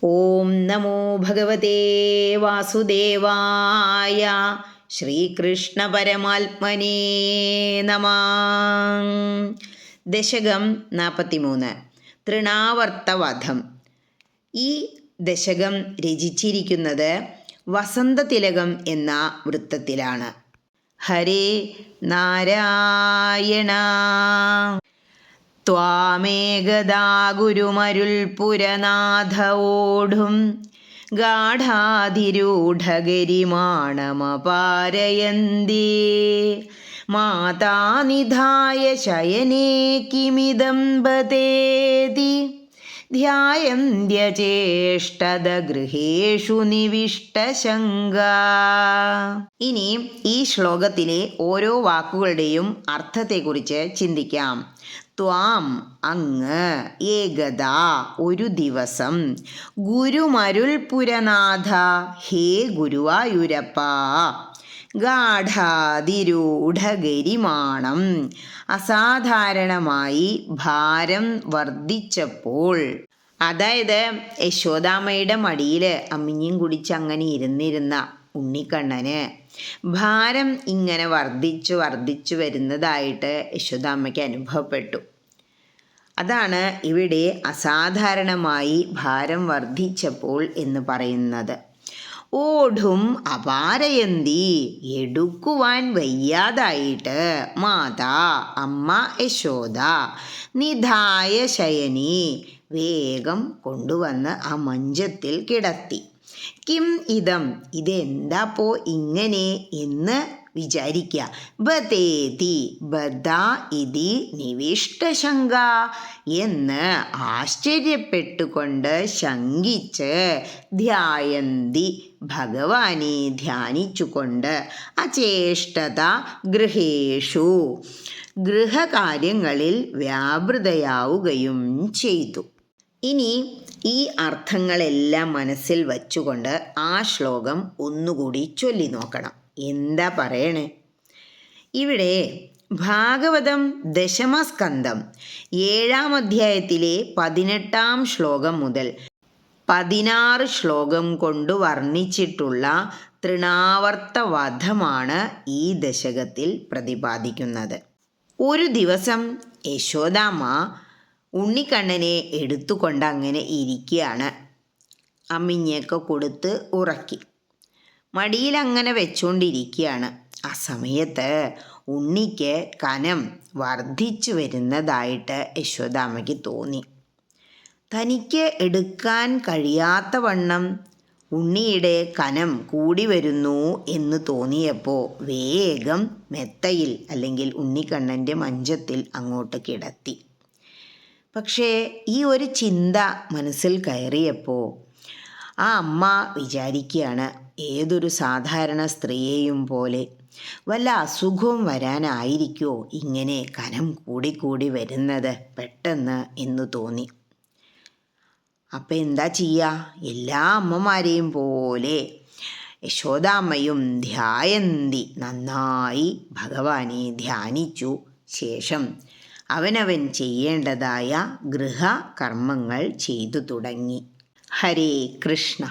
ഓം നമോ ഭഗവതേ വാസുദേവായ. ശ്രീകൃഷ്ണ പരമാത്മനേ നമഃ. ദശകം 43 തൃണാവർത്തവധം. ഈ ദശകം രചിച്ചിരിക്കുന്നത് വസന്തതിലകം എന്ന വൃത്തത്തിലാണ്. ഹരേ നാരായണ. ത്വാമേകദാ ഗുരുമരുൾപുരനാഥവോഢും ഗാഢാധിരൂഢഗരിമാണമപാരയന്തേ മാതാനിധായ ശയനേ കിമിദം ബതേതി ധ്യായന്ത്യചേഷ്ടദഗൃഹേഷു നിവിഷ്ടശങ്ക. ഇനി ഈ ശ്ലോകത്തിലെ ഓരോ വാക്കുകളുടെയും അർത്ഥത്തെക്കുറിച്ച് ചിന്തിക്കാം. ത്വാം അങ്ങ്, ഏകദാ ഒരു ദിവസം, ഗുരുമരുൾപുരനാഥ ഹേ ഗുരുവായൂരപ്പ, ഗാഢാതിരൂഢഗരിമാണം അസാധാരണമായി ഭാരം വർദ്ധിച്ചപ്പോൾ, അതായത് യശോദാമ്മയുടെ മടിയിൽ അമ്മിഞ്ഞും കുടിച്ച് അങ്ങനെ ഇരുന്നിരുന്ന ഉണ്ണിക്കണ്ണന് ഭാരം ഇങ്ങനെ വർദ്ധിച്ചു വരുന്നതായിട്ട് യശോദാമ്മയ്ക്ക് അനുഭവപ്പെട്ടു. അതാണ് ഇവിടെ അസാധാരണമായി ഭാരം വർദ്ധിച്ചപ്പോൾ എന്ന് പറയുന്നത്. ഓഢും അപാരയന്തി എടുക്കുവാൻ വയ്യാതായിട്ട്, മാതാ അമ്മ യശോദ, നിധായ ശയനി വേഗം കൊണ്ടുവന്ന് ആ മഞ്ചത്തിൽ കിടത്തി. കിം ഇതം ഇതെന്താപ്പോ ഇങ്ങനെ എന്ന് വിചാരിക്കുക. ബതേതി ബദ ഇതി നിവിഷ്ടശങ്ക എന്ന് ആശ്ചര്യപ്പെട്ടുകൊണ്ട് ശങ്കിച്ച്, ധ്യായന്തി ഭഗവാനെ ധ്യാനിച്ചുകൊണ്ട്, അചേഷ്ടത ഗൃഹേഷു ഗൃഹകാര്യങ്ങളിൽ വ്യാപൃതയാവുകയും ചെയ്തു. ഇനി ഈ അർത്ഥങ്ങളെല്ലാം മനസ്സിൽ വച്ചുകൊണ്ട് ആ ശ്ലോകം ഒന്നുകൂടി ചൊല്ലി നോക്കണം. എന്താ പറയണേ? ഇവിടെ ഭാഗവതം ദശമസ്കന്ധം 7-ാം അധ്യായത്തിലെ 18-ാം ശ്ലോകം മുതൽ 16 ശ്ലോകം കൊണ്ട് വർണ്ണിച്ചിട്ടുള്ള തൃണാവർത്തവധമാണ് ഈ ദശകത്തിൽ പ്രതിപാദിക്കുന്നത്. ഒരു ദിവസം യശോദാമ്മ ഉണ്ണിക്കണ്ണനെ എടുത്തുകൊണ്ട് അങ്ങനെ ഇരിക്കുകയാണ്. അമ്മിഞ്ഞയൊക്കെ കൊടുത്ത് ഉറക്കി മടിയിലങ്ങനെ വെച്ചുകൊണ്ടിരിക്കുകയാണ്. ആ സമയത്ത് ഉണ്ണിക്ക് കനം വർദ്ധിച്ചു വരുന്നതായിട്ട് യശോദാമ്മയ്ക്ക് തോന്നി. തനിക്ക് എടുക്കാൻ കഴിയാത്ത വണ്ണം ഉണ്ണിയുടെ കനം കൂടി വരുന്നു എന്ന് തോന്നിയപ്പോൾ വേഗം മെത്തയിൽ അല്ലെങ്കിൽ ഉണ്ണിക്കണ്ണൻ്റെ മഞ്ചത്തിൽ അങ്ങോട്ട് കിടത്തി. പക്ഷേ ഈ ഒരു ചിന്ത മനസ്സിൽ കയറിയപ്പോൾ ആ അമ്മ വിചാരിക്കുകയാണ്, ഏതൊരു സാധാരണ സ്ത്രീയെയും പോലെ വല്ല അസുഖവും വരാനായിരിക്കുമോ ഇങ്ങനെ കനം കൂടിക്കൂടി വരുന്നത് പെട്ടെന്ന് എന്ന് തോന്നി. അപ്പം എന്താ ചെയ്യുക? എല്ലാ അമ്മമാരെയും പോലെ യശോദാമ്മയും ധ്യായന്തി നന്നായി ഭഗവാനെ ധ്യാനിച്ചു ശേഷം അവനവൻ ചെയ്യേണ്ടതായ ഗൃഹകർമ്മങ്ങൾ ചെയ്തു തുടങ്ങി. ഹരേ കൃഷ്ണ.